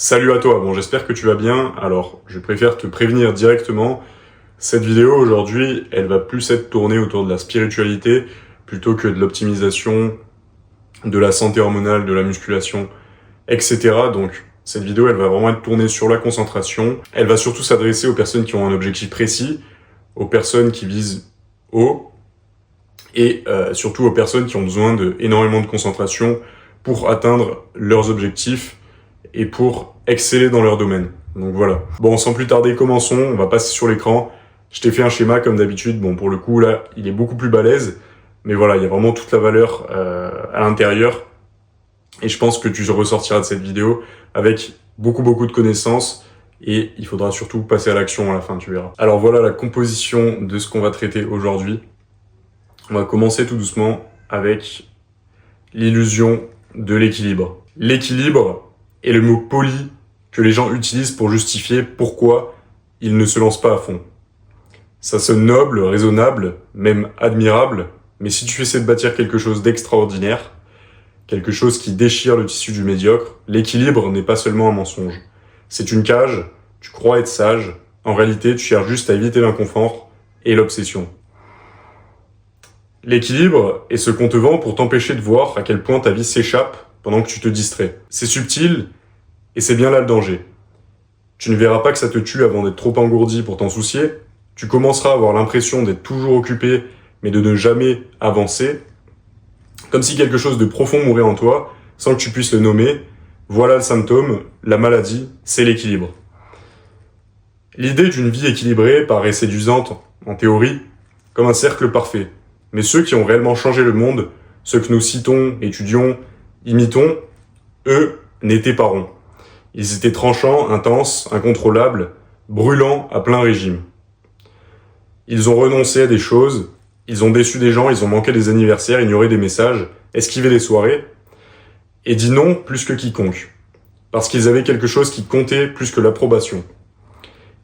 Salut à toi, bon j'espère que tu vas bien. Alors, je préfère te prévenir directement, cette vidéo aujourd'hui, elle va plus être tournée autour de la spiritualité plutôt que de l'optimisation, de la santé hormonale, de la musculation, etc. Donc, cette vidéo, elle va vraiment être tournée sur la concentration. Elle va surtout s'adresser aux personnes qui ont un objectif précis, aux personnes qui visent haut, et surtout aux personnes qui ont besoin d'énormément de concentration pour atteindre leurs objectifs et pour exceller dans leur domaine. Donc voilà. Bon, sans plus tarder, commençons. On va passer sur l'écran. Je t'ai fait un schéma comme d'habitude. Bon, pour le coup, là, il est beaucoup plus balèze. Mais voilà, il y a vraiment toute la valeur à l'intérieur. Et je pense que tu ressortiras de cette vidéo avec beaucoup de connaissances. Et il faudra surtout passer à l'action à la fin, tu verras. Alors voilà la composition de ce qu'on va traiter aujourd'hui. On va commencer tout doucement avec l'illusion de l'équilibre. L'équilibre est le mot poli que les gens utilisent pour justifier pourquoi ils ne se lancent pas à fond. Ça sonne noble, raisonnable, même admirable, mais si tu essaies de bâtir quelque chose d'extraordinaire, quelque chose qui déchire le tissu du médiocre, l'équilibre n'est pas seulement un mensonge. C'est une cage, tu crois être sage, en réalité tu cherches juste à éviter l'inconfort et l'obsession. L'équilibre est ce qu'on te vend pour t'empêcher de voir à quel point ta vie s'échappe pendant que tu te distrais. C'est subtil, et c'est bien là le danger. Tu ne verras pas que ça te tue avant d'être trop engourdi pour t'en soucier, tu commenceras à avoir l'impression d'être toujours occupé, mais de ne jamais avancer, comme si quelque chose de profond mourait en toi, sans que tu puisses le nommer. Voilà le symptôme, la maladie, c'est l'équilibre. L'idée d'une vie équilibrée paraît séduisante, en théorie, comme un cercle parfait. Mais ceux qui ont réellement changé le monde, ceux que nous citons, étudions, imitons, eux, n'étaient pas ronds. Ils étaient tranchants, intenses, incontrôlables, brûlants à plein régime. Ils ont renoncé à des choses, ils ont déçu des gens, ils ont manqué des anniversaires, ignoré des messages, esquivé des soirées, et dit non plus que quiconque. Parce qu'ils avaient quelque chose qui comptait plus que l'approbation.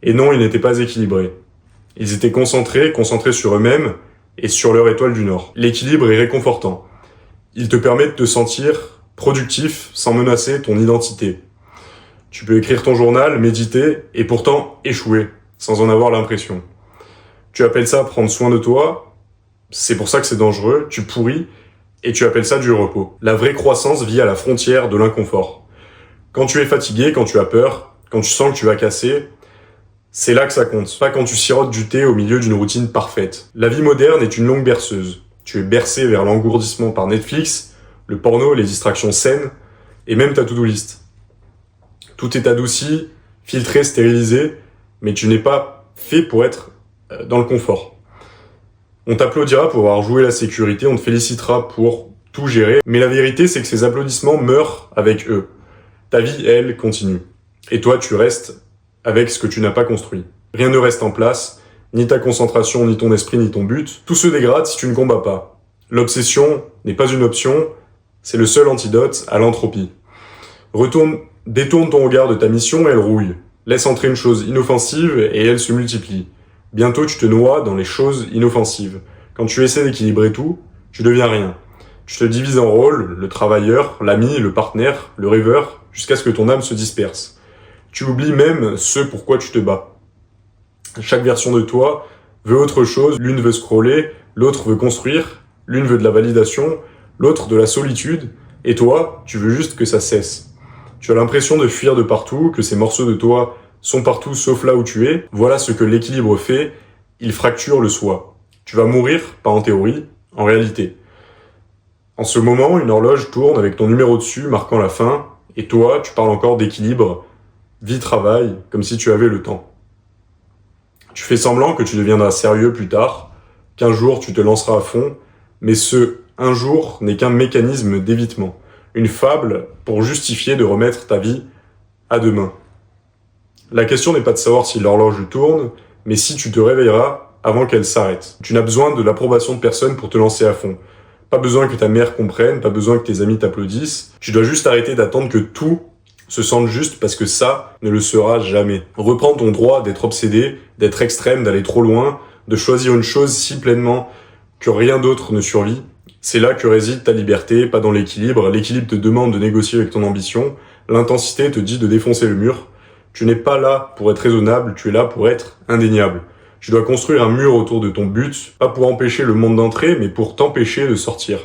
Et non, ils n'étaient pas équilibrés. Ils étaient concentrés sur eux-mêmes et sur leur étoile du Nord. L'équilibre est réconfortant. Il te permet de te sentir productif sans menacer ton identité. Tu peux écrire ton journal, méditer, et pourtant échouer, sans en avoir l'impression. Tu appelles ça prendre soin de toi, c'est pour ça que c'est dangereux, tu pourris, et tu appelles ça du repos. La vraie croissance vit à la frontière de l'inconfort. Quand tu es fatigué, quand tu as peur, quand tu sens que tu vas casser, c'est là que ça compte, pas quand tu sirotes du thé au milieu d'une routine parfaite. La vie moderne est une longue berceuse. Tu es bercé vers l'engourdissement par Netflix, le porno, les distractions saines, et même ta to-do list. Tout est adouci, filtré, stérilisé, mais tu n'es pas fait pour être dans le confort. On t'applaudira pour avoir joué la sécurité, on te félicitera pour tout gérer, mais la vérité c'est que ces applaudissements meurent avec eux. Ta vie, elle, continue. Et toi, tu restes avec ce que tu n'as pas construit. Rien ne reste en place, ni ta concentration, ni ton esprit, ni ton but. Tout se dégrade si tu ne combats pas. L'obsession n'est pas une option, c'est le seul antidote à l'entropie. Détourne ton regard de ta mission, elle rouille. Laisse entrer une chose inoffensive et elle se multiplie. Bientôt tu te noies dans les choses inoffensives. Quand tu essaies d'équilibrer tout, tu deviens rien. Tu te divises en rôles, le travailleur, l'ami, le partenaire, le rêveur, jusqu'à ce que ton âme se disperse. Tu oublies même ce pourquoi tu te bats. Chaque version de toi veut autre chose, l'une veut scroller, l'autre veut construire, l'une veut de la validation, l'autre de la solitude, et toi, tu veux juste que ça cesse. Tu as l'impression de fuir de partout, que ces morceaux de toi sont partout sauf là où tu es. Voilà ce que l'équilibre fait, il fracture le soi. Tu vas mourir, pas en théorie, en réalité. En ce moment, une horloge tourne avec ton numéro dessus, marquant la fin, et toi, tu parles encore d'équilibre, vie-travail, comme si tu avais le temps. Tu fais semblant que tu deviendras sérieux plus tard, qu'un jour tu te lanceras à fond, mais ce « un jour » n'est qu'un mécanisme d'évitement, une fable pour justifier de remettre ta vie à demain. La question n'est pas de savoir si l'horloge tourne, mais si tu te réveilleras avant qu'elle s'arrête. Tu n'as besoin de l'approbation de personne pour te lancer à fond. Pas besoin que ta mère comprenne, pas besoin que tes amis t'applaudissent. Tu dois juste arrêter d'attendre que tout se sente juste parce que ça ne le sera jamais. Reprends ton droit d'être obsédé, d'être extrême, d'aller trop loin, de choisir une chose si pleinement que rien d'autre ne survit. C'est là que réside ta liberté, pas dans l'équilibre. L'équilibre te demande de négocier avec ton ambition, L'intensité te dit de défoncer le mur. Tu n'es pas là pour être raisonnable, tu es là pour être indéniable. Tu dois construire un mur autour de ton but, pas pour empêcher le monde d'entrer, mais pour t'empêcher de sortir.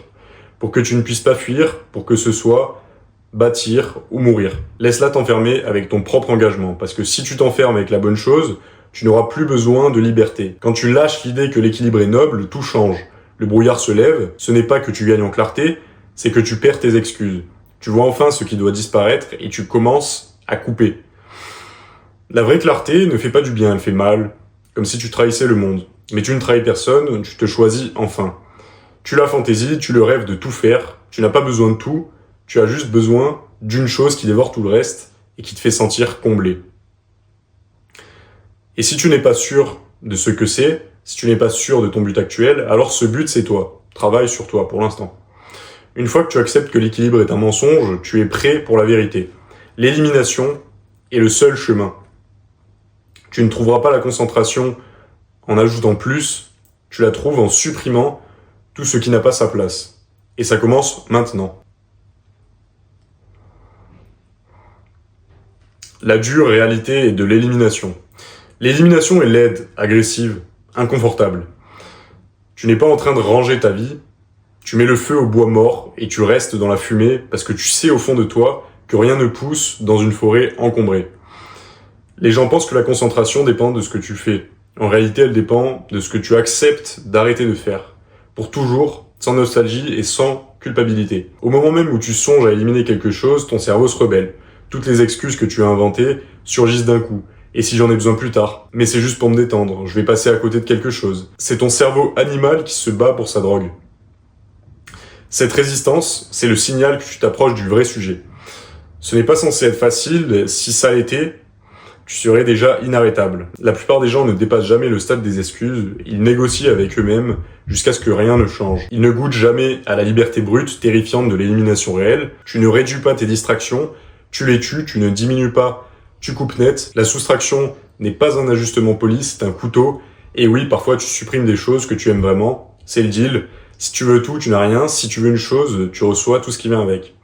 Pour que tu ne puisses pas fuir, pour que ce soit bâtir ou mourir. Laisse-la t'enfermer avec ton propre engagement, parce que si tu t'enfermes avec la bonne chose, tu n'auras plus besoin de liberté. Quand tu lâches l'idée que l'équilibre est noble, tout change. Le brouillard se lève, ce n'est pas que tu gagnes en clarté, c'est que tu perds tes excuses. Tu vois enfin ce qui doit disparaître et tu commences à couper. La vraie clarté ne fait pas du bien, elle fait mal, comme si tu trahissais le monde. Mais tu ne trahis personne, tu te choisis enfin. Tu la fantaisie, tu le rêves de tout faire, tu n'as pas besoin de tout, tu as juste besoin d'une chose qui dévore tout le reste et qui te fait sentir comblé. Et si tu n'es pas sûr de ce que c'est, si tu n'es pas sûr de ton but actuel, alors ce but c'est toi. Travaille sur toi pour l'instant. Une fois que tu acceptes que l'équilibre est un mensonge, tu es prêt pour la vérité. L'élimination est le seul chemin. Tu ne trouveras pas la concentration en ajoutant plus, tu la trouves en supprimant tout ce qui n'a pas sa place. Et ça commence maintenant. La dure réalité est de l'élimination. L'élimination est laide, agressive, inconfortable. Tu n'es pas en train de ranger ta vie, tu mets le feu au bois mort et tu restes dans la fumée parce que tu sais au fond de toi que rien ne pousse dans une forêt encombrée. Les gens pensent que la concentration dépend de ce que tu fais. En réalité, elle dépend de ce que tu acceptes d'arrêter de faire. Pour toujours, sans nostalgie et sans culpabilité. Au moment même où tu songes à éliminer quelque chose, ton cerveau se rebelle. Toutes les excuses que tu as inventées surgissent d'un coup. Et si j'en ai besoin plus tard? Mais c'est juste pour me détendre, je vais passer à côté de quelque chose. C'est ton cerveau animal qui se bat pour sa drogue. Cette résistance, c'est le signal que tu t'approches du vrai sujet. Ce n'est pas censé être facile, si ça l'était, tu serais déjà inarrêtable. La plupart des gens ne dépassent jamais le stade des excuses, ils négocient avec eux-mêmes jusqu'à ce que rien ne change. Ils ne goûtent jamais à la liberté brute, terrifiante de l'élimination réelle. Tu ne réduis pas tes distractions, tu les tues, tu ne diminues pas, tu coupes net. La soustraction n'est pas un ajustement poli, c'est un couteau. Et oui, parfois tu supprimes des choses que tu aimes vraiment, c'est le deal. Si tu veux tout, tu n'as rien. Si tu veux une chose, tu reçois tout ce qui vient avec.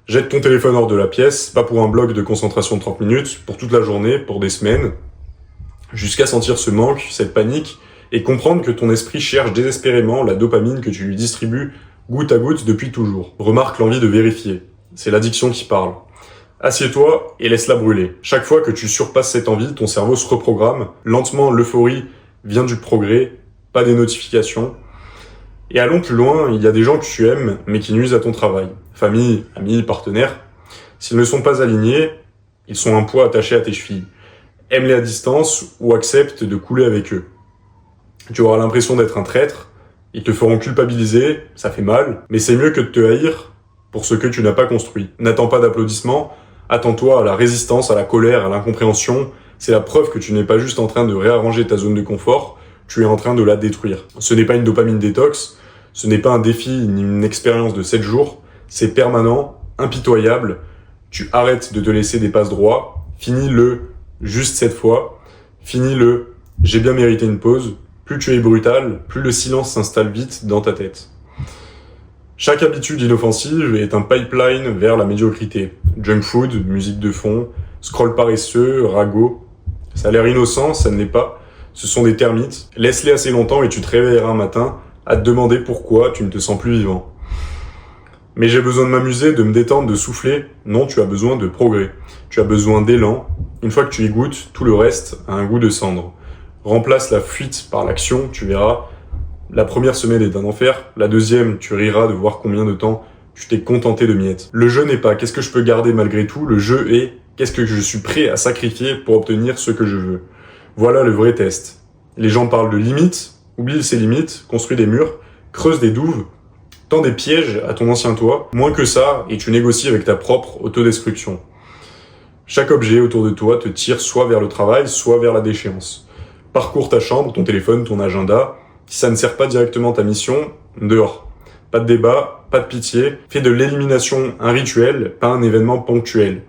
Jette ton téléphone hors de la pièce, pas pour un bloc de concentration de 30 minutes, pour toute la journée, pour des semaines, jusqu'à sentir ce manque, cette panique, et comprendre que ton esprit cherche désespérément la dopamine que tu lui distribues goutte à goutte depuis toujours. Remarque l'envie de vérifier. C'est l'addiction qui parle. Assieds-toi et laisse-la brûler. Chaque fois que tu surpasses cette envie, ton cerveau se reprogramme. Lentement, l'euphorie vient du progrès, pas des notifications. Et allons plus loin, il y a des gens que tu aimes, mais qui nuisent à ton travail. Famille, amis, partenaires. S'ils ne sont pas alignés, ils sont un poids attaché à tes chevilles. Aime-les à distance ou accepte de couler avec eux. Tu auras l'impression d'être un traître, ils te feront culpabiliser, ça fait mal, mais c'est mieux que de te haïr pour ce que tu n'as pas construit. N'attends pas d'applaudissements, attends-toi à la résistance, à la colère, à l'incompréhension. C'est la preuve que tu n'es pas juste en train de réarranger ta zone de confort, tu es en train de la détruire. Ce n'est pas une dopamine détox, ce n'est pas un défi ni une expérience de 7 jours, c'est permanent, impitoyable. Tu arrêtes de te laisser des passes droits, finis-le juste cette fois, finis-le, j'ai bien mérité une pause. Plus tu es brutal, plus le silence s'installe vite dans ta tête. Chaque habitude inoffensive est un pipeline vers la médiocrité. Junk food, musique de fond, scroll paresseux, ragot. Ça a l'air innocent, ça ne l'est pas. Ce sont des termites. Laisse-les assez longtemps et tu te réveilleras un matin à te demander pourquoi tu ne te sens plus vivant. Mais j'ai besoin de m'amuser, de me détendre, de souffler. Non, tu as besoin de progrès. Tu as besoin d'élan. Une fois que tu y goûtes, tout le reste a un goût de cendre. Remplace la fuite par l'action, tu verras. La première semaine est un enfer. La deuxième, tu riras de voir combien de temps tu t'es contenté de miettes. Le jeu n'est pas qu'est-ce que je peux garder malgré tout. Le jeu est qu'est-ce que je suis prêt à sacrifier pour obtenir ce que je veux. Voilà le vrai test. Les gens parlent de limites, oublie ces limites, construis des murs, creuse des douves, tends des pièges à ton ancien toi, moins que ça, et tu négocies avec ta propre autodestruction. Chaque objet autour de toi te tire soit vers le travail, soit vers la déchéance. Parcours ta chambre, ton téléphone, ton agenda. Si ça ne sert pas directement ta mission, dehors. Pas de débat, pas de pitié. Fais de l'élimination un rituel, pas un événement ponctuel.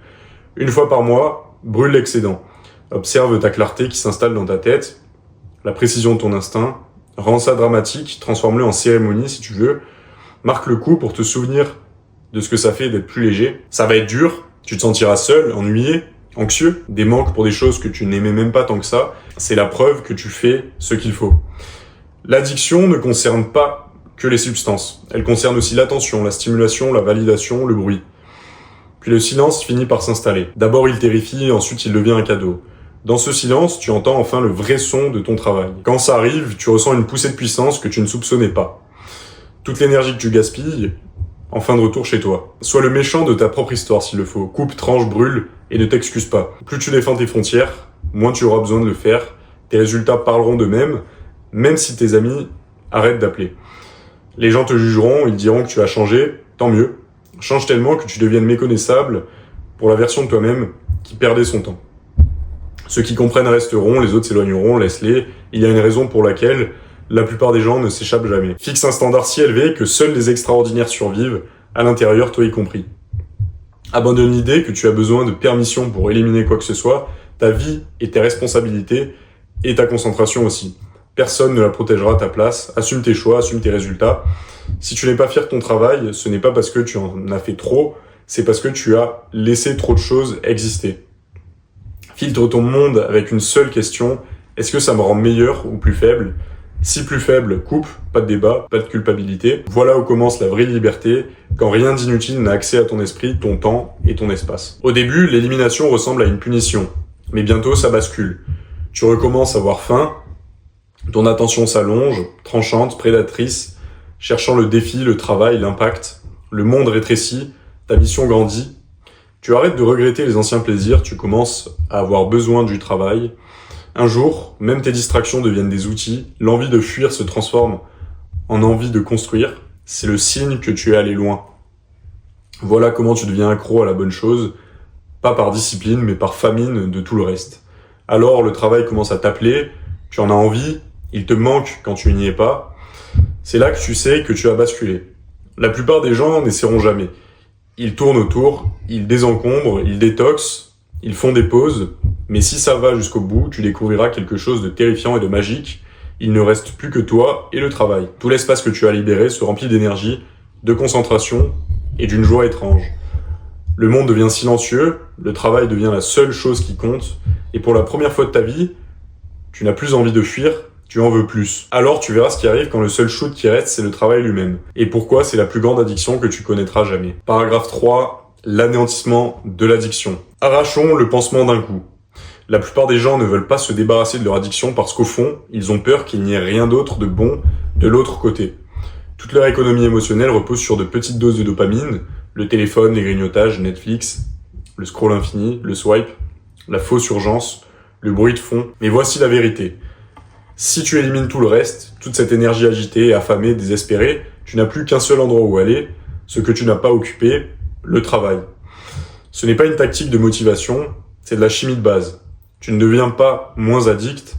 Une fois par mois, brûle l'excédent. Observe ta clarté qui s'installe dans ta tête, la précision de ton instinct, rends ça dramatique, transforme-le en cérémonie si tu veux, marque le coup pour te souvenir de ce que ça fait d'être plus léger. Ça va être dur, Tu te sentiras seul, ennuyé, anxieux, des manques pour des choses que tu n'aimais même pas tant que ça. C'est la preuve que tu fais ce qu'il faut. L'addiction ne concerne pas que les substances. Elle concerne aussi l'attention, la stimulation, la validation, le bruit. Puis le silence finit par s'installer. D'abord il terrifie, ensuite il devient un cadeau. Dans ce silence, tu entends enfin le vrai son de ton travail. Quand ça arrive, tu ressens une poussée de puissance que tu ne soupçonnais pas. Toute l'énergie que tu gaspilles, enfin de retour chez toi. Sois le méchant de ta propre histoire s'il le faut. Coupe, tranche, brûle et ne t'excuse pas. Plus tu défends tes frontières, moins tu auras besoin de le faire. Tes résultats parleront d'eux-mêmes, même si tes amis arrêtent d'appeler. Les gens te jugeront, ils diront que tu as changé, tant mieux. Change tellement que tu deviennes méconnaissable pour la version de toi-même qui perdait son temps. Ceux qui comprennent resteront, les autres s'éloigneront, laisse-les. Il y a une raison pour laquelle la plupart des gens ne s'échappent jamais. Fixe un standard si élevé que seuls les extraordinaires survivent, à l'intérieur, toi y compris. Abandonne l'idée que tu as besoin de permission pour éliminer quoi que ce soit, ta vie et tes responsabilités, et ta concentration aussi. Personne ne la protégera à ta place, assume tes choix, assume tes résultats. Si tu n'es pas fier de ton travail, ce n'est pas parce que tu en as fait trop, c'est parce que tu as laissé trop de choses exister. Filtre ton monde avec une seule question, est-ce que ça me rend meilleur ou plus faible ? Si plus faible, coupe, pas de débat, pas de culpabilité. Voilà où commence la vraie liberté, quand rien d'inutile n'a accès à ton esprit, ton temps et ton espace. Au début, l'élimination ressemble à une punition, mais bientôt ça bascule. Tu recommences à avoir faim, ton attention s'allonge, tranchante, prédatrice, cherchant le défi, le travail, l'impact. Le monde rétrécit, ta mission grandit. Tu arrêtes de regretter les anciens plaisirs, tu commences à avoir besoin du travail. Un jour, même tes distractions deviennent des outils, l'envie de fuir se transforme en envie de construire. C'est le signe que tu es allé loin. Voilà comment tu deviens accro à la bonne chose, pas par discipline, mais par famine de tout le reste. Alors le travail commence à t'appeler, tu en as envie, il te manque quand tu n'y es pas. C'est là que tu sais que tu as basculé. La plupart des gens n'essaieront jamais. Ils tournent autour, ils désencombrent, ils détoxent, ils font des pauses, mais si ça va jusqu'au bout, tu découvriras quelque chose de terrifiant et de magique. Il ne reste plus que toi et le travail. Tout l'espace que tu as libéré se remplit d'énergie, de concentration et d'une joie étrange. Le monde devient silencieux, le travail devient la seule chose qui compte, et pour la première fois de ta vie, tu n'as plus envie de fuir, tu en veux plus. Alors tu verras ce qui arrive quand le seul shoot qui reste, c'est le travail lui-même. Et pourquoi c'est la plus grande addiction que tu connaîtras jamais. Paragraphe 3, l'anéantissement de l'addiction. Arrachons le pansement d'un coup. La plupart des gens ne veulent pas se débarrasser de leur addiction parce qu'au fond, ils ont peur qu'il n'y ait rien d'autre de bon de l'autre côté. Toute leur économie émotionnelle repose sur de petites doses de dopamine, le téléphone, les grignotages, Netflix, le scroll infini, le swipe, la fausse urgence, le bruit de fond. Mais voici la vérité. Si tu élimines tout le reste, toute cette énergie agitée, affamée, désespérée, tu n'as plus qu'un seul endroit où aller, ce que tu n'as pas occupé, le travail. Ce n'est pas une tactique de motivation, c'est de la chimie de base. Tu ne deviens pas moins addict,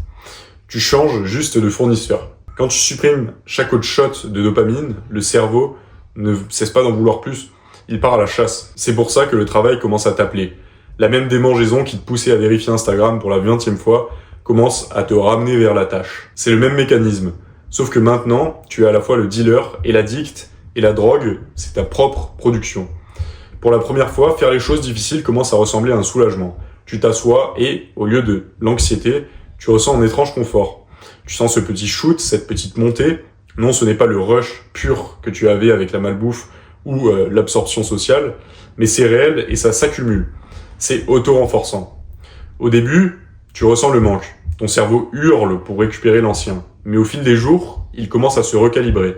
tu changes juste de fournisseur. Quand tu supprimes chaque autre shot de dopamine, le cerveau ne cesse pas d'en vouloir plus, il part à la chasse. C'est pour ça que le travail commence à t'appeler. La même démangeaison qui te poussait à vérifier Instagram pour la 20e fois commence à te ramener vers la tâche. C'est le même mécanisme. Sauf que maintenant, tu es à la fois le dealer et l'addict, et la drogue, c'est ta propre production. Pour la première fois, faire les choses difficiles commence à ressembler à un soulagement. Tu t'assois et, au lieu de l'anxiété, tu ressens un étrange confort. Tu sens ce petit shoot, cette petite montée. Non, ce n'est pas le rush pur que tu avais avec la malbouffe ou l'absorption sociale, mais c'est réel et ça s'accumule. C'est auto-renforçant. Au début, tu ressens le manque. Ton cerveau hurle pour récupérer l'ancien. Mais au fil des jours, il commence à se recalibrer.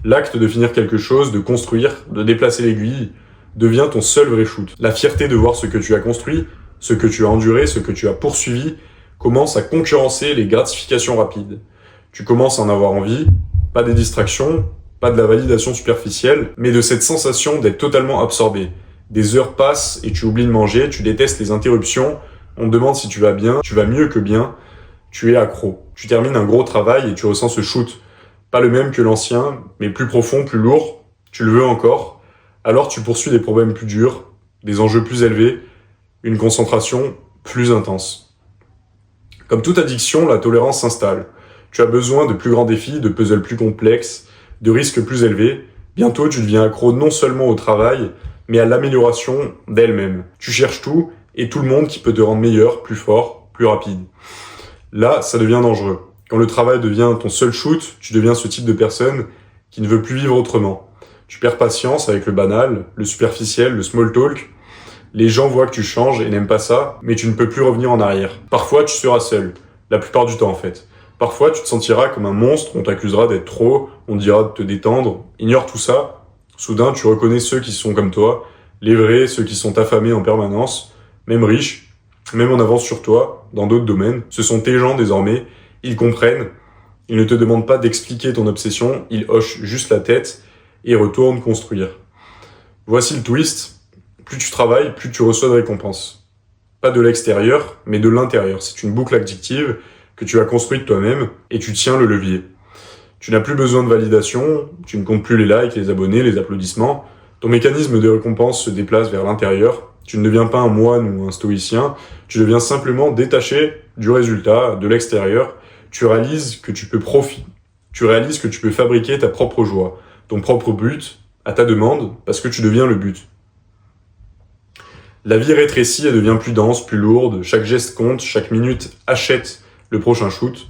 L'acte de finir quelque chose, de construire, de déplacer l'aiguille, devient ton seul vrai shoot. La fierté de voir ce que tu as construit, ce que tu as enduré, ce que tu as poursuivi, commence à concurrencer les gratifications rapides. Tu commences à en avoir envie, pas des distractions, pas de la validation superficielle, mais de cette sensation d'être totalement absorbé. Des heures passent et tu oublies de manger, tu détestes les interruptions, on te demande si tu vas bien, tu vas mieux que bien, tu es accro. Tu termines un gros travail et tu ressens ce shoot. Pas le même que l'ancien, mais plus profond, plus lourd, tu le veux encore. Alors tu poursuis des problèmes plus durs, des enjeux plus élevés, une concentration plus intense. Comme toute addiction, la tolérance s'installe. Tu as besoin de plus grands défis, de puzzles plus complexes, de risques plus élevés. Bientôt, tu deviens accro non seulement au travail, mais à l'amélioration d'elle-même. Tu cherches tout et tout le monde qui peut te rendre meilleur, plus fort, plus rapide. Là, ça devient dangereux. Quand le travail devient ton seul shoot, tu deviens ce type de personne qui ne veut plus vivre autrement. Tu perds patience avec le banal, le superficiel, le small talk. Les gens voient que tu changes et n'aiment pas ça, mais tu ne peux plus revenir en arrière. Parfois, tu seras seul. La plupart du temps, en fait. Parfois, tu te sentiras comme un monstre, on t'accusera d'être trop, on te dira de te détendre. Ignore tout ça. Soudain, tu reconnais ceux qui sont comme toi, les vrais, ceux qui sont affamés en permanence, même riches, même en avance sur toi, dans d'autres domaines. Ce sont tes gens désormais, ils comprennent. Ils ne te demandent pas d'expliquer ton obsession, ils hochent juste la tête et retournent construire. Voici le twist. Plus tu travailles, plus tu reçois de récompenses. Pas de l'extérieur, mais de l'intérieur. C'est une boucle addictive que tu as construite toi-même et tu tiens le levier. Tu n'as plus besoin de validation, tu ne comptes plus les likes, les abonnés, les applaudissements. Ton mécanisme de récompense se déplace vers l'intérieur. Tu ne deviens pas un moine ou un stoïcien, tu deviens simplement détaché du résultat, de l'extérieur. Tu réalises que tu peux fabriquer ta propre joie, ton propre but, à ta demande, parce que tu deviens le but. La vie rétrécit et devient plus dense, plus lourde, chaque geste compte, chaque minute achète le prochain shoot.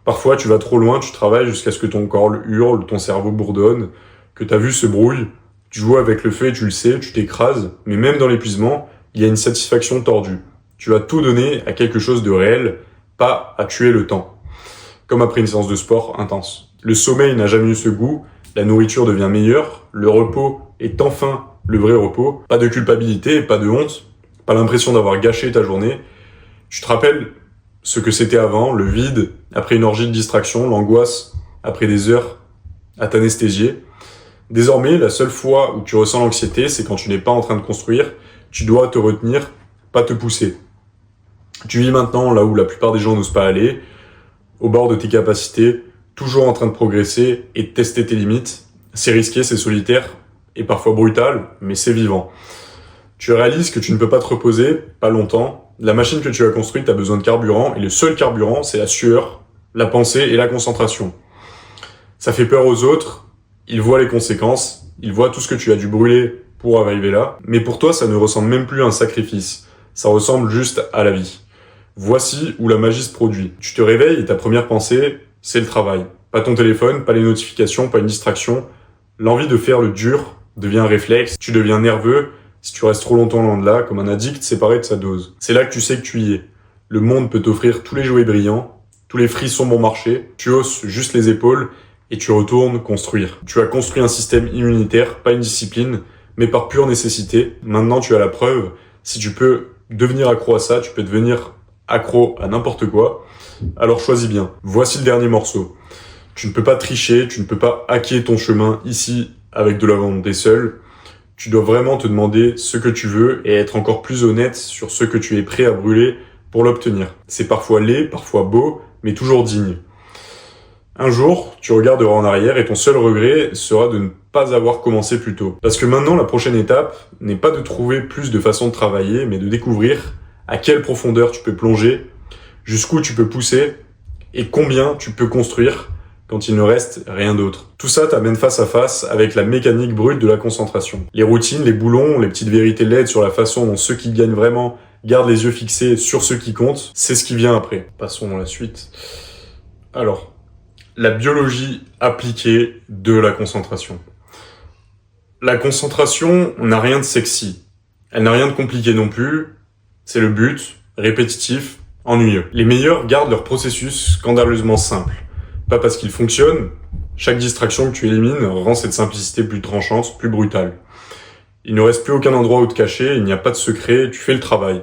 Parfois, tu vas trop loin, tu travailles jusqu'à ce que ton corps hurle, ton cerveau bourdonne, que ta vue se brouille, tu joues avec le feu et tu le sais, tu t'écrases, mais même dans l'épuisement, il y a une satisfaction tordue. Tu as tout donné à quelque chose de réel, pas à tuer le temps. Comme après une séance de sport intense. Le sommeil n'a jamais eu ce goût, la nourriture devient meilleure, le repos est enfin le vrai repos. Pas de culpabilité, pas de honte, pas l'impression d'avoir gâché ta journée. Tu te rappelles ce que c'était avant, le vide, après une orgie de distraction, l'angoisse, après des heures à t'anesthésier. Désormais, la seule fois où tu ressens l'anxiété, c'est quand tu n'es pas en train de construire, tu dois te retenir, pas te pousser. Tu vis maintenant là où la plupart des gens n'osent pas aller, au bord de tes capacités, toujours en train de progresser et de tester tes limites. C'est risqué, c'est solitaire et parfois brutal, mais c'est vivant. Tu réalises que tu ne peux pas te reposer, pas longtemps. La machine que tu as construite a besoin de carburant et le seul carburant, c'est la sueur, la pensée et la concentration. Ça fait peur aux autres, ils voient les conséquences, ils voient tout ce que tu as dû brûler pour arriver là, mais pour toi, ça ne ressemble même plus à un sacrifice. Ça ressemble juste à la vie. Voici où la magie se produit. Tu te réveilles et ta première pensée, c'est le travail. Pas ton téléphone, pas les notifications, pas une distraction. L'envie de faire le dur devient un réflexe. Tu deviens nerveux si tu restes trop longtemps loin de là, comme un addict séparé de sa dose. C'est là que tu sais que tu y es. Le monde peut t'offrir tous les jouets brillants, tous les frissons bon marché. Tu hausses juste les épaules et tu retournes construire. Tu as construit un système immunitaire, pas une discipline, mais par pure nécessité. Maintenant, tu as la preuve. Si tu peux devenir accro à ça, tu peux devenir accro à n'importe quoi. Alors choisis bien. Voici le dernier morceau. Tu ne peux pas tricher, tu ne peux pas hacker ton chemin ici avec de la volonté seule. Tu dois vraiment te demander ce que tu veux et être encore plus honnête sur ce que tu es prêt à brûler pour l'obtenir. C'est parfois laid, parfois beau, mais toujours digne. Un jour, tu regarderas en arrière et ton seul regret sera de ne pas avoir commencé plus tôt. Parce que maintenant, la prochaine étape n'est pas de trouver plus de façons de travailler, mais de découvrir à quelle profondeur tu peux plonger, jusqu'où tu peux pousser et combien tu peux construire quand il ne reste rien d'autre. Tout ça t'amène face à face avec la mécanique brute de la concentration. Les routines, les boulons, les petites vérités laides sur la façon dont ceux qui gagnent vraiment gardent les yeux fixés sur ceux qui comptent, c'est ce qui vient après. Passons à la suite. Alors, la biologie appliquée de la concentration. La concentration n'a rien de sexy. Elle n'a rien de compliqué non plus. C'est le but, répétitif, ennuyeux. Les meilleurs gardent leur processus scandaleusement simple. Pas parce qu'il fonctionne, chaque distraction que tu élimines rend cette simplicité plus tranchante, plus brutale. Il ne reste plus aucun endroit où te cacher, il n'y a pas de secret, tu fais le travail.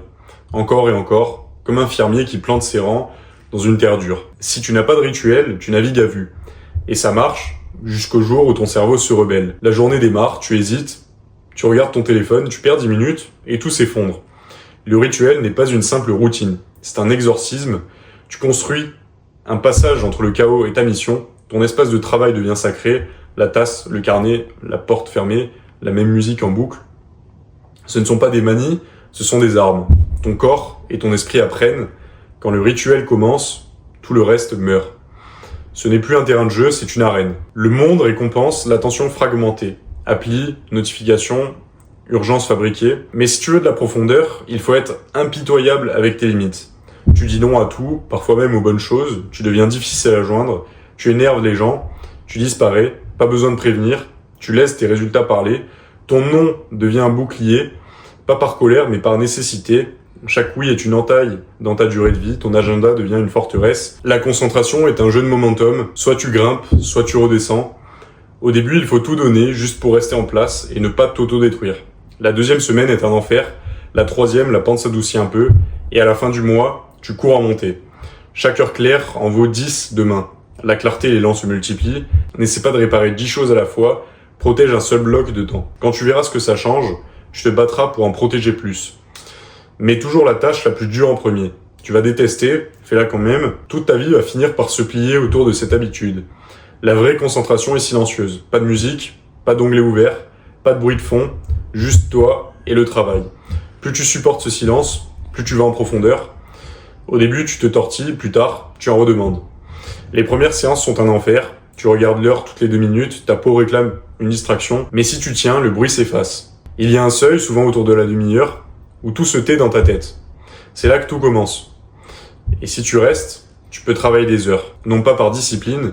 Encore et encore, comme un fermier qui plante ses rangs dans une terre dure. Si tu n'as pas de rituel, tu navigues à vue. Et ça marche jusqu'au jour où ton cerveau se rebelle. La journée démarre, tu hésites, tu regardes ton téléphone, tu perds 10 minutes et tout s'effondre. Le rituel n'est pas une simple routine, c'est un exorcisme. Tu construis un passage entre le chaos et ta mission, ton espace de travail devient sacré, la tasse, le carnet, la porte fermée, la même musique en boucle. Ce ne sont pas des manies, ce sont des armes. Ton corps et ton esprit apprennent. Quand le rituel commence, tout le reste meurt. Ce n'est plus un terrain de jeu, c'est une arène. Le monde récompense l'attention fragmentée. Appli, notifications, urgence fabriquée. Mais si tu veux de la profondeur, il faut être impitoyable avec tes limites. Tu dis non à tout, parfois même aux bonnes choses, tu deviens difficile à joindre, tu énerves les gens, tu disparais, pas besoin de prévenir, tu laisses tes résultats parler, ton non devient un bouclier, pas par colère mais par nécessité. Chaque oui est une entaille dans ta durée de vie, ton agenda devient une forteresse. La concentration est un jeu de momentum, soit tu grimpes, soit tu redescends. Au début, il faut tout donner juste pour rester en place et ne pas t'auto-détruire. La deuxième semaine est un enfer, la troisième, la pente s'adoucit un peu, et à la fin du mois, tu cours à monter. Chaque heure claire en vaut 10 demain. La clarté et l'élan se multiplient, n'essaie pas de réparer 10 choses à la fois, protège un seul bloc de temps. Quand tu verras ce que ça change, tu te battras pour en protéger plus. Mets toujours la tâche la plus dure en premier. Tu vas détester, fais-la quand même. Toute ta vie va finir par se plier autour de cette habitude. La vraie concentration est silencieuse. Pas de musique, pas d'onglet ouvert, pas de bruit de fond, juste toi et le travail. Plus tu supportes ce silence, plus tu vas en profondeur. Au début, tu te tortilles, plus tard, tu en redemandes. Les premières séances sont un enfer. Tu regardes l'heure toutes les 2 minutes, ta peau réclame une distraction. Mais si tu tiens, le bruit s'efface. Il y a un seuil, souvent autour de la demi-heure, où tout se tait dans ta tête. C'est là que tout commence. Et si tu restes, tu peux travailler des heures. Non pas par discipline,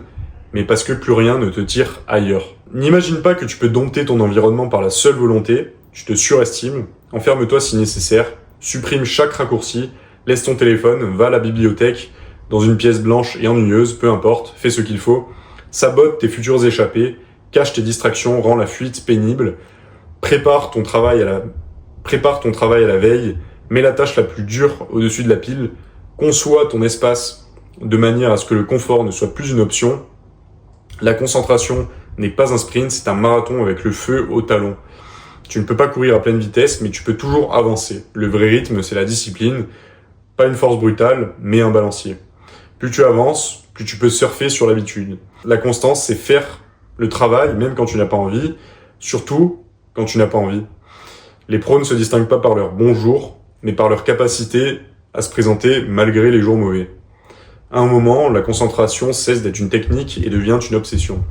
mais parce que plus rien ne te tire ailleurs. N'imagine pas que tu peux dompter ton environnement par la seule volonté, tu te surestimes, enferme-toi si nécessaire, supprime chaque raccourci, laisse ton téléphone, va à la bibliothèque, dans une pièce blanche et ennuyeuse, peu importe, fais ce qu'il faut, sabote tes futures échappées, cache tes distractions, rends la fuite pénible, prépare ton travail à la veille, mets la tâche la plus dure au-dessus de la pile, conçois ton espace de manière à ce que le confort ne soit plus une option. La concentration n'est pas un sprint, c'est un marathon avec le feu au talon. Tu ne peux pas courir à pleine vitesse, mais tu peux toujours avancer. Le vrai rythme, c'est la discipline, pas une force brutale, mais un balancier. Plus tu avances, plus tu peux surfer sur l'habitude. La constance, c'est faire le travail, même quand tu n'as pas envie, surtout quand tu n'as pas envie. Les pros ne se distinguent pas par leur bon jour, mais par leur capacité à se présenter malgré les jours mauvais. À un moment, la concentration cesse d'être une technique et devient une obsession.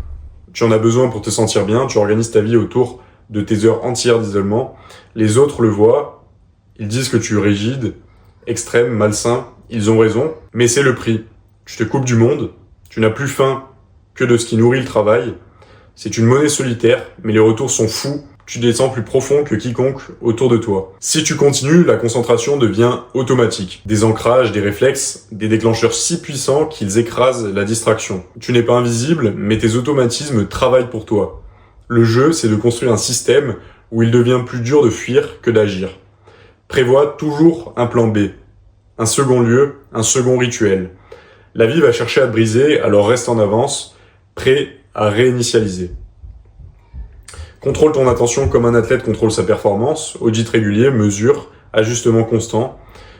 Tu en as besoin pour te sentir bien, tu organises ta vie autour de tes heures entières d'isolement. Les autres le voient, ils disent que tu es rigide, extrême, malsain, ils ont raison, mais c'est le prix. Tu te coupes du monde, tu n'as plus faim que de ce qui nourrit le travail. C'est une monnaie solitaire, mais les retours sont fous. Tu descends plus profond que quiconque autour de toi. Si tu continues, la concentration devient automatique. Des ancrages, des réflexes, des déclencheurs si puissants qu'ils écrasent la distraction. Tu n'es pas invisible, mais tes automatismes travaillent pour toi. Le jeu, c'est de construire un système où il devient plus dur de fuir que d'agir. Prévois toujours un plan B, un second lieu, un second rituel. La vie va chercher à te briser, alors reste en avance, prêt à réinitialiser. Contrôle ton attention comme un athlète contrôle sa performance, audit régulier, mesure, ajustement constant.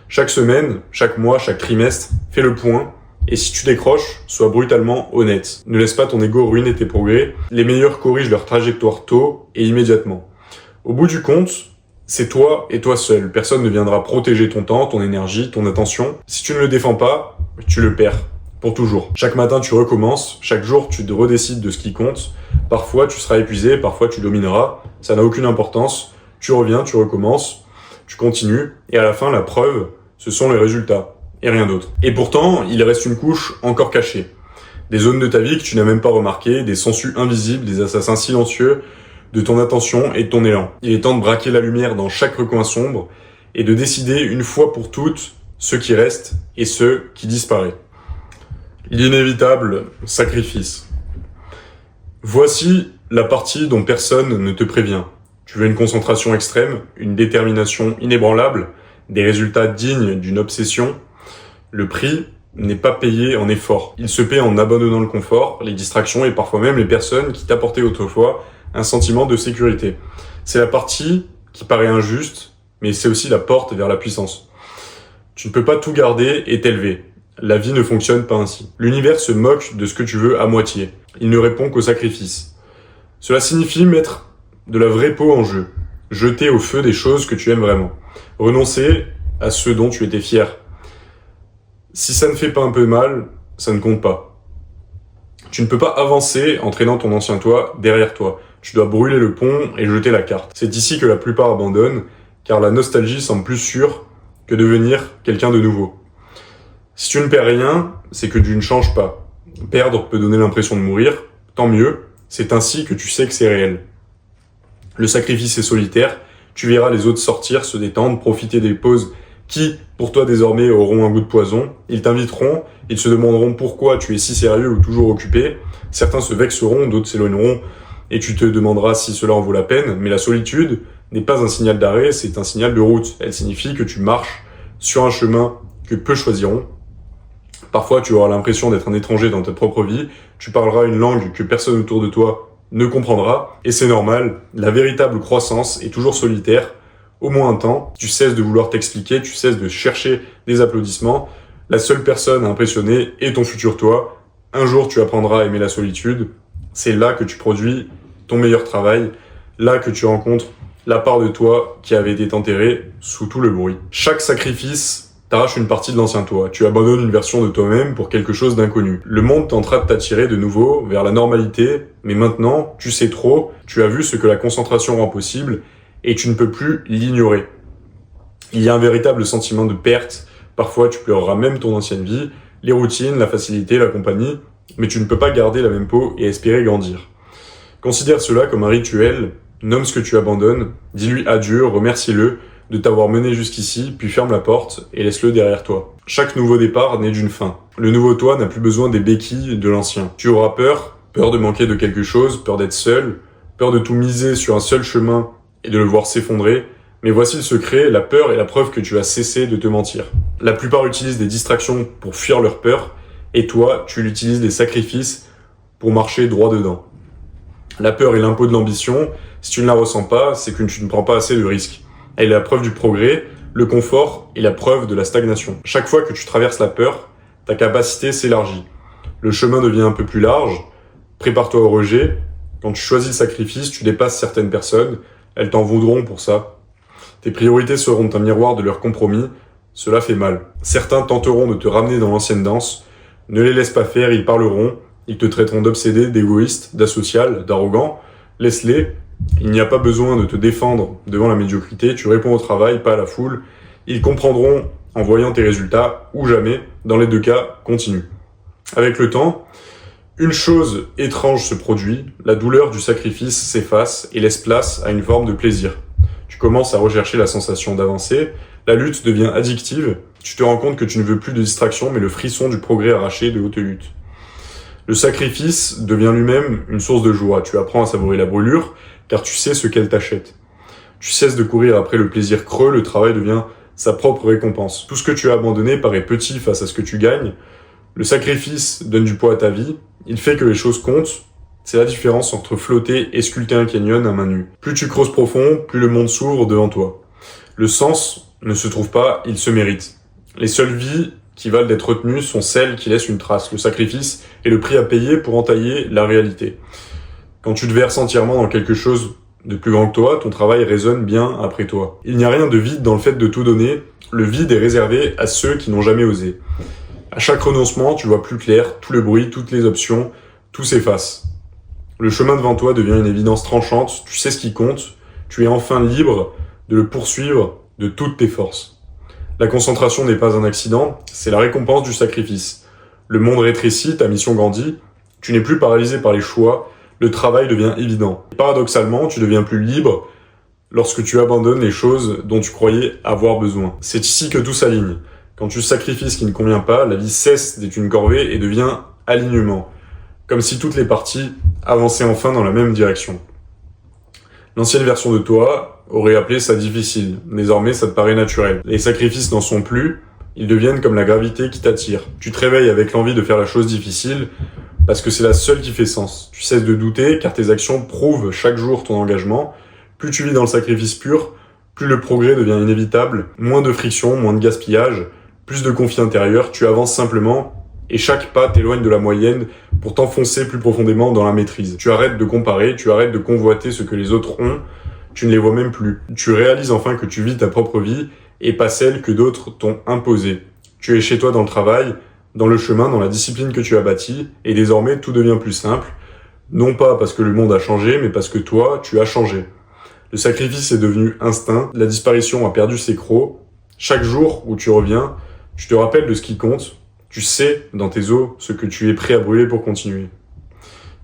Chaque semaine, chaque mois, chaque trimestre, fais le point. Et si tu décroches, sois brutalement honnête. Ne laisse pas ton ego ruiner tes progrès. Les meilleurs corrigent leur trajectoire tôt et immédiatement. Au bout du compte, c'est toi et toi seul. Personne ne viendra protéger ton temps, ton énergie, ton attention. Si tu ne le défends pas, tu le perds. Pour toujours. Chaque matin, tu recommences. Chaque jour, tu te redécides de ce qui compte. Parfois, tu seras épuisé. Parfois, tu domineras. Ça n'a aucune importance. Tu reviens, tu recommences. Tu continues. Et à la fin, la preuve, ce sont les résultats. Et rien d'autre. Et pourtant, il reste une couche encore cachée. Des zones de ta vie que tu n'as même pas remarquées. Des sangsues invisibles, des assassins silencieux de ton attention et de ton élan. Il est temps de braquer la lumière dans chaque recoin sombre et de décider une fois pour toutes ce qui reste et ce qui disparaît. L'inévitable sacrifice. Voici la partie dont personne ne te prévient. Tu veux une concentration extrême, une détermination inébranlable, des résultats dignes d'une obsession. Le prix n'est pas payé en effort. Il se paie en abandonnant le confort, les distractions et parfois même les personnes qui t'apportaient autrefois un sentiment de sécurité. C'est la partie qui paraît injuste, mais c'est aussi la porte vers la puissance. Tu ne peux pas tout garder et t'élever. La vie ne fonctionne pas ainsi. L'univers se moque de ce que tu veux à moitié. Il ne répond qu'au sacrifice. Cela signifie mettre de la vraie peau en jeu. Jeter au feu des choses que tu aimes vraiment. Renoncer à ce dont tu étais fier. Si ça ne fait pas un peu mal, ça ne compte pas. Tu ne peux pas avancer en traînant ton ancien toi derrière toi. tu dois brûler le pont et jeter la carte. C'est ici que la plupart abandonnent, car la nostalgie semble plus sûre que devenir quelqu'un de nouveau. Si tu ne perds rien, c'est que tu ne changes pas. Perdre peut donner l'impression de mourir, tant mieux, c'est ainsi que tu sais que c'est réel. Le sacrifice est solitaire, tu verras les autres sortir, se détendre, profiter des pauses qui, pour toi désormais, auront un goût de poison. Ils t'inviteront, ils se demanderont pourquoi tu es si sérieux ou toujours occupé. Certains se vexeront, d'autres s'éloigneront, et tu te demanderas si cela en vaut la peine. Mais la solitude n'est pas un signal d'arrêt, c'est un signal de route. Elle signifie que tu marches sur un chemin que peu choisiront. Parfois, tu auras l'impression d'être un étranger dans ta propre vie, tu parleras une langue que personne autour de toi ne comprendra, et c'est normal, la véritable croissance est toujours solitaire. Au moins un temps, tu cesses de vouloir t'expliquer, tu cesses de chercher des applaudissements. La seule personne à impressionner est ton futur toi. Un jour, tu apprendras à aimer la solitude. C'est là que tu produis ton meilleur travail, là que tu rencontres la part de toi qui avait été enterrée sous tout le bruit. Chaque sacrifice t'arrache une partie de l'ancien toi. Tu abandonnes une version de toi-même pour quelque chose d'inconnu. Le monde tentera de t'attirer de nouveau vers la normalité, mais maintenant, tu sais trop, tu as vu ce que la concentration rend possible, et tu ne peux plus l'ignorer. Il y a un véritable sentiment de perte, parfois tu pleureras même ton ancienne vie, les routines, la facilité, la compagnie, mais tu ne peux pas garder la même peau et espérer grandir. Considère cela comme un rituel, nomme ce que tu abandonnes, dis-lui adieu, remercie-le de t'avoir mené jusqu'ici, puis ferme la porte et laisse-le derrière toi. Chaque nouveau départ naît d'une fin. Le nouveau toi n'a plus besoin des béquilles de l'ancien. Tu auras peur de manquer de quelque chose, peur d'être seul, peur de tout miser sur un seul chemin et de le voir s'effondrer, mais voici le secret, la peur est la preuve que tu as cessé de te mentir. La plupart utilisent des distractions pour fuir leur peur, et toi, tu utilises des sacrifices pour marcher droit dedans. La peur est l'impôt de l'ambition, si tu ne la ressens pas, c'est que tu ne prends pas assez de risques. Elle est la preuve du progrès, le confort est la preuve de la stagnation. Chaque fois que tu traverses la peur, ta capacité s'élargit. Le chemin devient un peu plus large, prépare-toi au rejet. Quand tu choisis le sacrifice, tu dépasses certaines personnes, elles t'en voudront pour ça. Tes priorités seront un miroir de leurs compromis, cela fait mal. Certains tenteront de te ramener dans l'ancienne danse, ne les laisse pas faire, ils parleront, ils te traiteront d'obsédé, d'égoïste, d'asocial, d'arrogant, laisse-les. Il n'y a pas besoin de te défendre devant la médiocrité, tu réponds au travail, pas à la foule. Ils comprendront en voyant tes résultats, ou jamais, dans les deux cas, continue. Avec le temps, une chose étrange se produit, la douleur du sacrifice s'efface et laisse place à une forme de plaisir. Tu commences à rechercher la sensation d'avancer, la lutte devient addictive, tu te rends compte que tu ne veux plus de distraction mais le frisson du progrès arraché de haute lutte. Le sacrifice devient lui-même une source de joie, tu apprends à savourer la brûlure, car tu sais ce qu'elle t'achète. Tu cesses de courir après le plaisir creux, le travail devient sa propre récompense. Tout ce que tu as abandonné paraît petit face à ce que tu gagnes. Le sacrifice donne du poids à ta vie, il fait que les choses comptent. C'est la différence entre flotter et sculpter un canyon à main nue. Plus tu creuses profond, plus le monde s'ouvre devant toi. Le sens ne se trouve pas, il se mérite. Les seules vies qui valent d'être retenues sont celles qui laissent une trace. Le sacrifice est le prix à payer pour entailler la réalité. Quand tu te verses entièrement dans quelque chose de plus grand que toi, ton travail résonne bien après toi. Il n'y a rien de vide dans le fait de tout donner. Le vide est réservé à ceux qui n'ont jamais osé. À chaque renoncement, tu vois plus clair, tout le bruit, toutes les options, tout s'efface. Le chemin devant toi devient une évidence tranchante, tu sais ce qui compte, tu es enfin libre de le poursuivre de toutes tes forces. La concentration n'est pas un accident, c'est la récompense du sacrifice. Le monde rétrécit, ta mission grandit, tu n'es plus paralysé par les choix, le travail devient évident. Et paradoxalement, tu deviens plus libre lorsque tu abandonnes les choses dont tu croyais avoir besoin. C'est ici que tout s'aligne. Quand tu sacrifies ce qui ne convient pas, la vie cesse d'être une corvée et devient alignement. Comme si toutes les parties avançaient enfin dans la même direction. L'ancienne version de toi aurait appelé ça difficile. Désormais, ça te paraît naturel. Les sacrifices n'en sont plus, ils deviennent comme la gravité qui t'attire. Tu te réveilles avec l'envie de faire la chose difficile, parce que c'est la seule qui fait sens. Tu cesses de douter, car tes actions prouvent chaque jour ton engagement. Plus tu vis dans le sacrifice pur, plus le progrès devient inévitable, moins de friction, moins de gaspillage, plus de conflit intérieur, tu avances simplement, et chaque pas t'éloigne de la moyenne pour t'enfoncer plus profondément dans la maîtrise. Tu arrêtes de comparer, tu arrêtes de convoiter ce que les autres ont, tu ne les vois même plus. Tu réalises enfin que tu vis ta propre vie, et pas celle que d'autres t'ont imposée. Tu es chez toi dans le travail, dans le chemin, dans la discipline que tu as bâtie, et désormais tout devient plus simple. Non pas parce que le monde a changé, mais parce que toi, tu as changé. Le sacrifice est devenu instinct, la disparition a perdu ses crocs. Chaque jour où tu reviens, tu te rappelles de ce qui compte, tu sais dans tes os ce que tu es prêt à brûler pour continuer.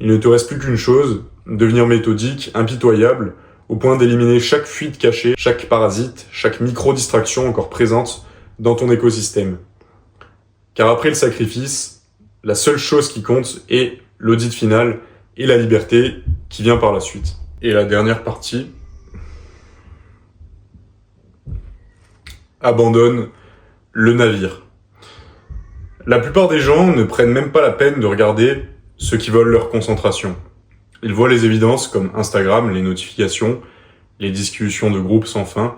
Il ne te reste plus qu'une chose, devenir méthodique, impitoyable, au point d'éliminer chaque fuite cachée, chaque parasite, chaque micro-distraction encore présente dans ton écosystème. Car après le sacrifice, la seule chose qui compte est l'audit final et la liberté qui vient par la suite. Et la dernière partie, abandonne le navire. La plupart des gens ne prennent même pas la peine de regarder ceux qui volent leur concentration. Ils voient les évidences comme Instagram, les notifications, les discussions de groupe sans fin,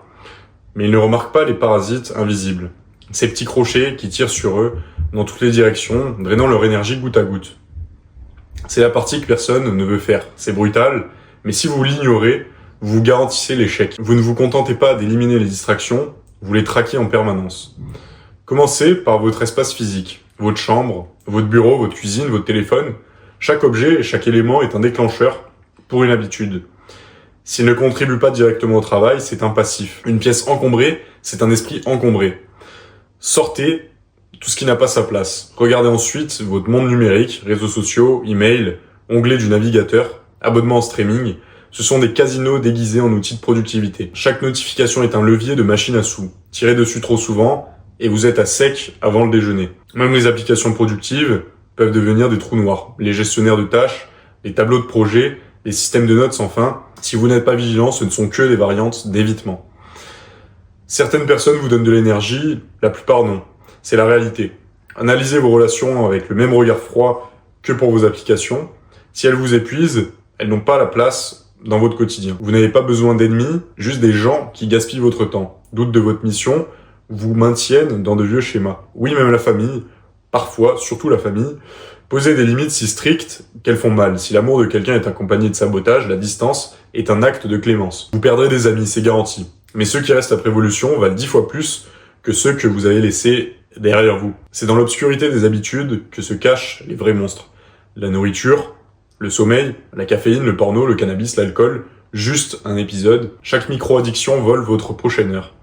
mais ils ne remarquent pas les parasites invisibles. Ces petits crochets qui tirent sur eux dans toutes les directions, drainant leur énergie goutte à goutte. C'est la partie que personne ne veut faire. C'est brutal, mais si vous l'ignorez, vous garantissez l'échec. Vous ne vous contentez pas d'éliminer les distractions, vous les traquez en permanence. Commencez par votre espace physique, votre chambre, votre bureau, votre cuisine, votre téléphone. Chaque objet et chaque élément est un déclencheur pour une habitude. S'il ne contribue pas directement au travail, c'est un passif. Une pièce encombrée, c'est un esprit encombré. Sortez tout ce qui n'a pas sa place. Regardez ensuite votre monde numérique, réseaux sociaux, email, onglet du navigateur, abonnement en streaming. Ce sont des casinos déguisés en outils de productivité. Chaque notification est un levier de machine à sous. Tirez dessus trop souvent et vous êtes à sec avant le déjeuner. Même les applications productives peuvent devenir des trous noirs. Les gestionnaires de tâches, les tableaux de projet, les systèmes de notes sans fin. Si vous n'êtes pas vigilant, ce ne sont que des variantes d'évitement. Certaines personnes vous donnent de l'énergie, la plupart non. C'est la réalité. Analysez vos relations avec le même regard froid que pour vos applications. Si elles vous épuisent, elles n'ont pas la place dans votre quotidien. Vous n'avez pas besoin d'ennemis, juste des gens qui gaspillent votre temps, doutent de votre mission, vous maintiennent dans de vieux schémas. Oui, même la famille, parfois, surtout la famille, posez des limites si strictes qu'elles font mal. Si l'amour de quelqu'un est accompagné de sabotage, la distance est un acte de clémence. Vous perdrez des amis, c'est garanti. Mais ceux qui restent après l'évolution valent 10 fois plus que ceux que vous avez laissés derrière vous. C'est dans l'obscurité des habitudes que se cachent les vrais monstres. La nourriture, le sommeil, la caféine, le porno, le cannabis, l'alcool, juste un épisode. Chaque micro-addiction vole votre prochaine heure.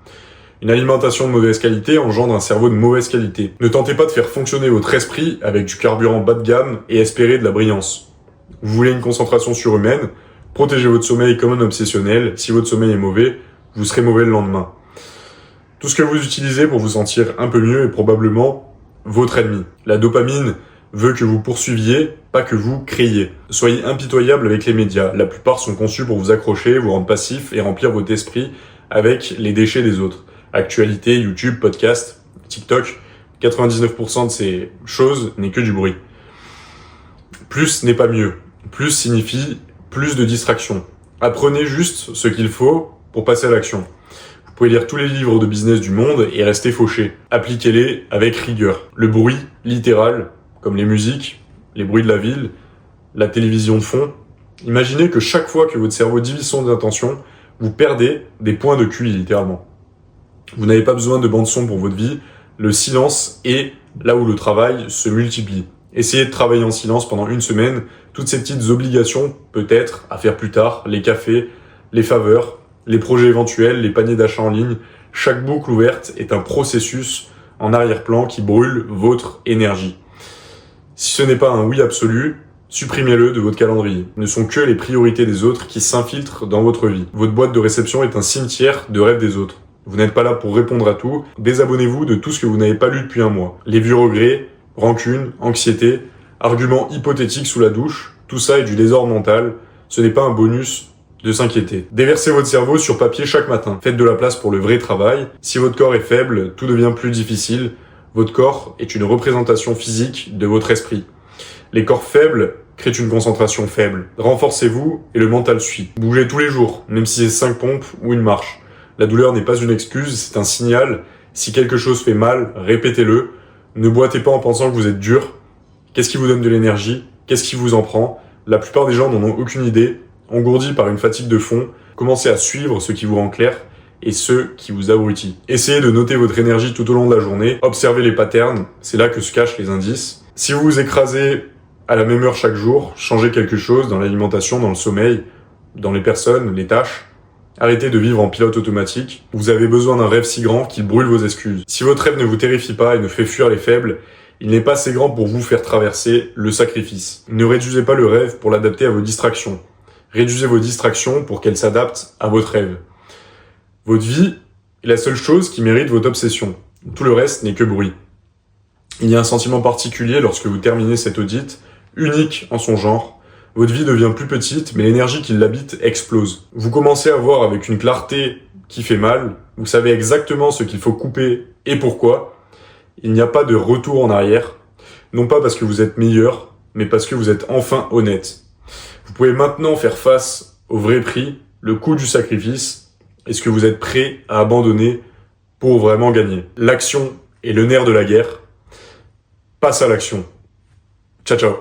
Une alimentation de mauvaise qualité engendre un cerveau de mauvaise qualité. Ne tentez pas de faire fonctionner votre esprit avec du carburant bas de gamme et espérer de la brillance. Vous voulez une concentration surhumaine? Protégez votre sommeil comme un obsessionnel. Si votre sommeil est mauvais, vous serez mauvais le lendemain. Tout ce que vous utilisez pour vous sentir un peu mieux est probablement votre ennemi. La dopamine veut que vous poursuiviez, pas que vous créiez. Soyez impitoyable avec les médias. La plupart sont conçus pour vous accrocher, vous rendre passif et remplir votre esprit avec les déchets des autres. Actualité, YouTube, podcast, TikTok, 99% de ces choses n'est que du bruit. Plus n'est pas mieux. Plus signifie plus de distractions. Apprenez juste ce qu'il faut pour passer à l'action. Vous pouvez lire tous les livres de business du monde et rester fauché. Appliquez-les avec rigueur. Le bruit, littéral, comme les musiques, les bruits de la ville, la télévision de fond. Imaginez que chaque fois que votre cerveau divise son intention, vous perdez des points de QI, littéralement. Vous n'avez pas besoin de bande-son pour votre vie. Le silence est là où le travail se multiplie. Essayez de travailler en silence pendant une semaine. Toutes ces petites obligations, peut-être, à faire plus tard, les cafés, les faveurs, les projets éventuels, les paniers d'achat en ligne. Chaque boucle ouverte est un processus en arrière-plan qui brûle votre énergie. Si ce n'est pas un oui absolu, supprimez-le de votre calendrier. Ne sont que les priorités des autres qui s'infiltrent dans votre vie. Votre boîte de réception est un cimetière de rêves des autres. Vous n'êtes pas là pour répondre à tout. Désabonnez-vous de tout ce que vous n'avez pas lu depuis un mois. Les vieux regrets, rancune, anxiété, arguments hypothétiques sous la douche, tout ça est du désordre mental. Ce n'est pas un bonus de s'inquiéter. Déversez votre cerveau sur papier chaque matin. Faites de la place pour le vrai travail. Si votre corps est faible, tout devient plus difficile. Votre corps est une représentation physique de votre esprit. Les corps faibles créent une concentration faible. Renforcez-vous et le mental suit. Bougez tous les jours, même si c'est 5 pompes ou une marche. La douleur n'est pas une excuse, c'est un signal. Si quelque chose fait mal, répétez-le. Ne boitez pas en pensant que vous êtes dur. Qu'est-ce qui vous donne de l'énergie? Qu'est-ce qui vous en prend? La plupart des gens n'en ont aucune idée. Engourdis par une fatigue de fond, commencez à suivre ce qui vous rend clair et ce qui vous abrutit. Essayez de noter votre énergie tout au long de la journée. Observez les patterns, c'est là que se cachent les indices. Si vous vous écrasez à la même heure chaque jour, changez quelque chose dans l'alimentation, dans le sommeil, dans les personnes, les tâches. Arrêtez de vivre en pilote automatique. Vous avez besoin d'un rêve si grand qu'il brûle vos excuses. Si votre rêve ne vous terrifie pas et ne fait fuir les faibles, il n'est pas assez grand pour vous faire traverser le sacrifice. Ne réduisez pas le rêve pour l'adapter à vos distractions. Réduisez vos distractions pour qu'elles s'adaptent à votre rêve. Votre vie est la seule chose qui mérite votre obsession. Tout le reste n'est que bruit. Il y a un sentiment particulier lorsque vous terminez cet audit, unique en son genre. Votre vie devient plus petite, mais l'énergie qui l'habite explose. Vous commencez à voir avec une clarté qui fait mal. Vous savez exactement ce qu'il faut couper et pourquoi. Il n'y a pas de retour en arrière. Non pas parce que vous êtes meilleur, mais parce que vous êtes enfin honnête. Vous pouvez maintenant faire face au vrai prix, le coût du sacrifice, et ce que vous êtes prêt à abandonner pour vraiment gagner. L'action est le nerf de la guerre. Passe à l'action. Ciao, ciao.